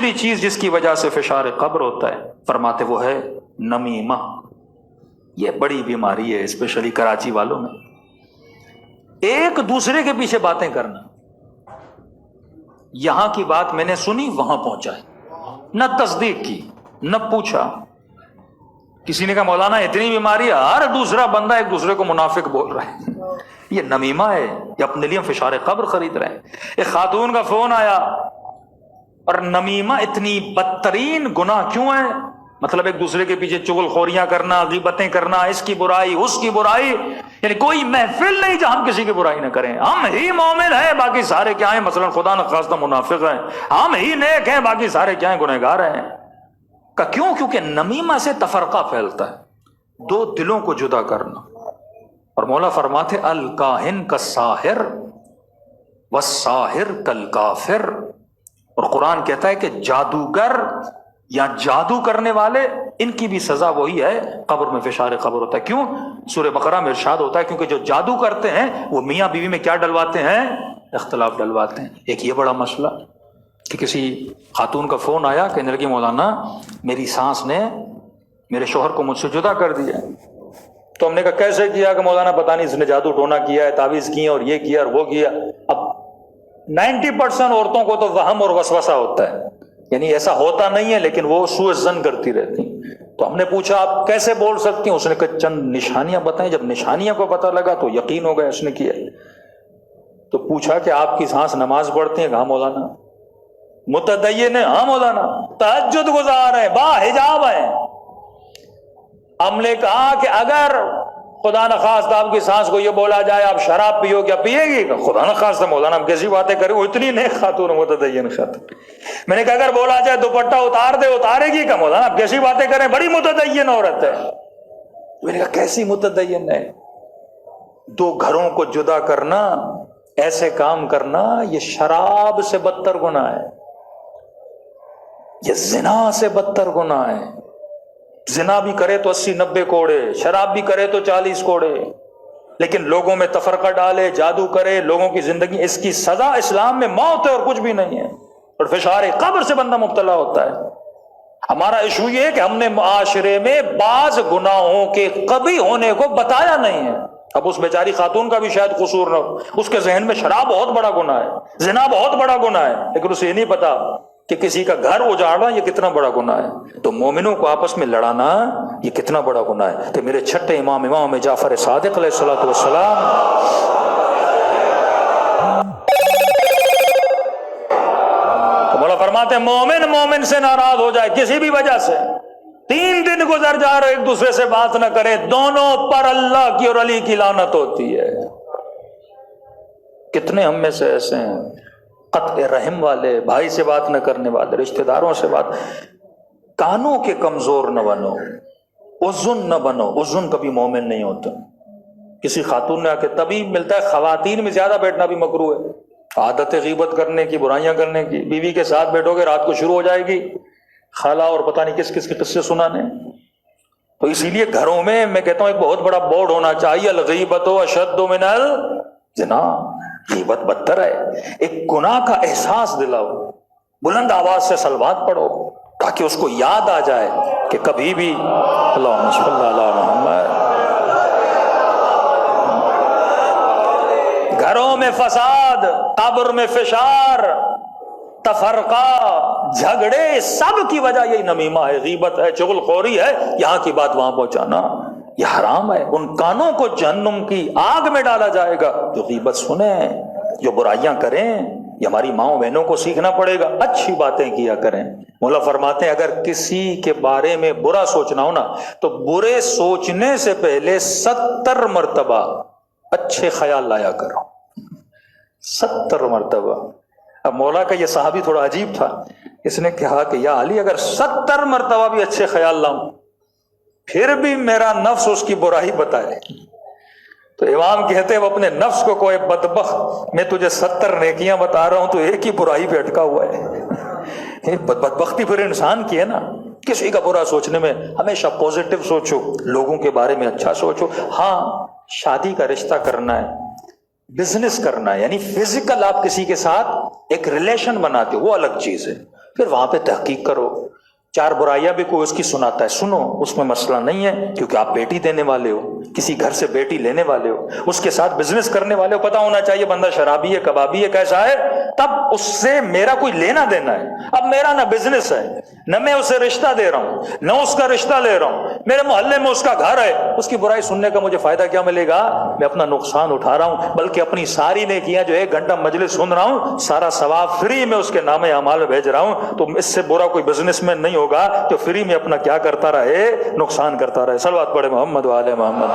دوسری چیز جس کی وجہ سے فشار قبر ہوتا ہے، فرماتے وہ ہے نمیمہ۔ یہ بڑی بیماری ہے اسپیشلی کراچی والوں میں، ایک دوسرے کے پیچھے باتیں کرنا۔ یہاں کی بات میں نے سنی وہاں پہنچائے، نہ تصدیق کی نہ پوچھا۔ کسی نے کہا مولانا اتنی بیماری ہے، ہر دوسرا بندہ ایک دوسرے کو منافق بول رہا ہے۔ یہ نمیمہ ہے، یہ اپنے لیے فشار قبر خرید رہے ہیں۔ ایک خاتون کا فون آیا، اور نمیمہ اتنی بدترین گناہ کیوں ہے؟ مطلب ایک دوسرے کے پیچھے چغل خوریاں کرنا، غیبتیں کرنا، اس کی برائی اس کی برائی، یعنی کوئی محفل نہیں جہاں ہم کسی کی برائی نہ کریں۔ ہم ہی مومن ہیں باقی سارے کیا ہیں، مثلا خدا نخواستہ منافق ہیں، ہم ہی نیک ہیں باقی سارے کیا ہیں، گنہگار ہیں۔ کہ کیوں؟ کیونکہ نمیمہ سے تفرقہ پھیلتا ہے، دو دلوں کو جدا کرنا۔ اور مولا فرماتے الکاہن کالساحر والساحر کالکافر، اور قرآن کہتا ہے کہ جادوگر یا جادو کرنے والے ان کی بھی سزا وہی ہے، قبر میں فشار قبر ہوتا ہے۔ کیوں؟ سورہ بقرہ میں ارشاد ہوتا ہے کیونکہ جو جادو کرتے ہیں وہ میاں بیوی میں کیا ڈلواتے ہیں؟ اختلاف ڈلواتے ہیں۔ ایک یہ بڑا مسئلہ کہ کسی خاتون کا فون آیا، کہنے لگی مولانا میری سانس نے میرے شوہر کو مجھ سے جدا کر دیا۔ تو ہم نے کہا کیسے کیا؟ کہ مولانا پتہ نہیں اس نے جادو ٹونا کیا ہے، تعویذ کی اور یہ کیا اور وہ کیا۔ اب 90% عورتوں کو تو وہم اور وسوسہ ہوتا ہے، یعنی ایسا ہوتا نہیں ہے لیکن وہ سوء ظن کرتی رہتی۔ تو ہم نے پوچھا آپ کیسے بول سکتی ہیں؟ اس نے کہا چند نشانیاں بتائیں۔ جب نشانیاں کو پتہ لگا تو یقین ہو گیا اس نے کیا۔ تو پوچھا کہ آپ کی سانس نماز پڑھتی ہیں؟ کہا مولانا۔ متدین ہیں؟ ہاں مولانا۔ تہجد گزار ہیں، با حجاب ہیں۔ ہم نے کہا کہ اگر خدا نخواست آپ کی سانس کو یہ بولا جائے آپ شراب پیو، کیا پیے گی؟ کہ خدا نخواست مولانا ہم کیسی باتیں کریں، وہ اتنی نیک خاتون متدین خاتون۔ میں نے کہا اگر بولا جائے دوپٹہ اتار دے، اتارے گی؟ کہ مولانا آپ کیسی باتیں کریں، بڑی متدین عورت ہے۔ میں نے کہا کیسی متدین ہے؟ دو گھروں کو جدا کرنا، ایسے کام کرنا، یہ شراب سے بدتر گناہ ہے، یہ زنا سے بدتر گناہ ہے۔ زنا بھی کرے تو 80-90 کوڑے، شراب بھی کرے تو 40 کوڑے، لیکن لوگوں میں تفرقہ ڈالے، جادو کرے، لوگوں کی زندگی، اس کی سزا اسلام میں موت ہے اور کچھ بھی نہیں ہے، اور فشار قبر سے بندہ مبتلا ہوتا ہے۔ ہمارا ایشو یہ ہے کہ ہم نے معاشرے میں بعض گناہوں کے کبھی ہونے کو بتایا نہیں ہے۔ اب اس بیچاری خاتون کا بھی شاید قصور نہ ہو، اس کے ذہن میں شراب بہت بڑا گناہ ہے، زنا بہت بڑا گناہ ہے، لیکن اسے یہ نہیں پتا کہ کسی کا گھر اجاڑنا یہ کتنا بڑا گناہ ہے۔ تو مومنوں کو آپس میں لڑانا یہ کتنا بڑا گناہ ہے۔ تو میرے چھٹے امام جعفر صادق علیہ الصلوۃ والسلام، مولا فرماتے ہیں مومن سے ناراض ہو جائے کسی بھی وجہ سے، 3 دن گزر جا رہے ایک دوسرے سے بات نہ کرے، دونوں پر اللہ کی اور علی کی لعنت ہوتی ہے۔ کتنے ہم میں سے ایسے ہیں قطع رحم والے، بھائی سے بات نہ کرنے والے، رشتہ داروں سے بات۔ کانوں کے کمزور نہ بنو، اذن نہ بنو، اذن کبھی مومن نہیں ہوتا۔ کسی خاتون نے آ کے تبھی ملتا ہے، خواتین میں زیادہ بیٹھنا بھی مکروہ ہے، عادت غیبت کرنے کی، برائیاں کرنے کی۔ بیوی کے ساتھ بیٹھو گے رات کو شروع ہو جائے گی خالہ اور پتہ نہیں کس کس کے قصے سنانے۔ تو اسی لیے گھروں میں میں کہتا ہوں ایک بہت بڑا بورڈ ہونا چاہیے، الغیبت اشد من الزنا، غیبت بدتر ہے۔ ایک گناہ کا احساس دلاؤ، بلند آواز سے صلوات پڑھو تاکہ اس کو یاد آ جائے کہ کبھی بھی اللہم صلی علی محمد۔ گھروں میں فساد، قبر میں فشار، تفرقہ، جھگڑے، سب کی وجہ یہی نمیمہ ہے، غیبت ہے، چغل خوری ہے، یہاں کی بات وہاں پہنچانا، یہ حرام ہے۔ ان کانوں کو جہنم کی آگ میں ڈالا جائے گا جو غیبت سنیں، جو برائیاں کریں۔ یہ ہماری ماؤں بہنوں کو سیکھنا پڑے گا، اچھی باتیں کیا کریں۔ مولا فرماتے ہیں اگر کسی کے بارے میں برا سوچنا ہو نا تو برے سوچنے سے پہلے 70 مرتبہ اچھے خیال لایا کرو، 70 مرتبہ۔ اب مولا کا یہ صحابی تھوڑا عجیب تھا، اس نے کہا کہ یا علی اگر 70 مرتبہ بھی اچھے خیال لاؤں پھر بھی میرا نفس اس کی برائی بتائے، تو امام کہتے ہیں وہ اپنے نفس کو کوئی بدبخت، میں تجھے 70 نیکیاں بتا رہا ہوں تو ایک ہی برائی پہ اٹکا ہوا ہے۔ بدبختی پھر انسان کی ہے نا، کسی کا برا سوچنے میں ہمیشہ پوزیٹو سوچو، لوگوں کے بارے میں اچھا سوچو۔ ہاں شادی کا رشتہ کرنا ہے، بزنس کرنا ہے، یعنی فزیکل آپ کسی کے ساتھ ایک ریلیشن بناتے ہو، وہ الگ چیز ہے۔ پھر وہاں پہ تحقیق کرو. 4 برائیاں بھی کوئی اس کی سناتا ہے، سنو، اس میں مسئلہ نہیں ہے، کیونکہ آپ بیٹی دینے والے ہو، کسی گھر سے بیٹی لینے والے ہو، اس کے ساتھ بزنس کرنے والے ہو، پتہ ہونا چاہیے بندہ شرابی ہے، کبابی ہے، کیسا ہے، تب اس سے میرا کوئی لینا دینا ہے. اب میرا نہ بزنس ہے، نہ میں اسے رشتہ دے رہا ہوں، نہ اس کا رشتہ لے رہا ہوں، میرے محلے میں اس کا گھر ہے، اس کی برائی سننے کا مجھے فائدہ کیا ملے گا؟ میں اپنا نقصان اٹھا رہا ہوں، بلکہ اپنی ساری نیکیاں جو 1 گھنٹہ مجلس سن رہا ہوں، سارا ثواب فری میں اس کے نام اعمال میں بھیج رہا ہوں. تو اس سے برا کوئی بزنس مین نہیں ہوگا جو فری میں اپنا کیا کرتا رہے، نقصان کرتا رہے. صلوات پڑھے محمد و آل محمد.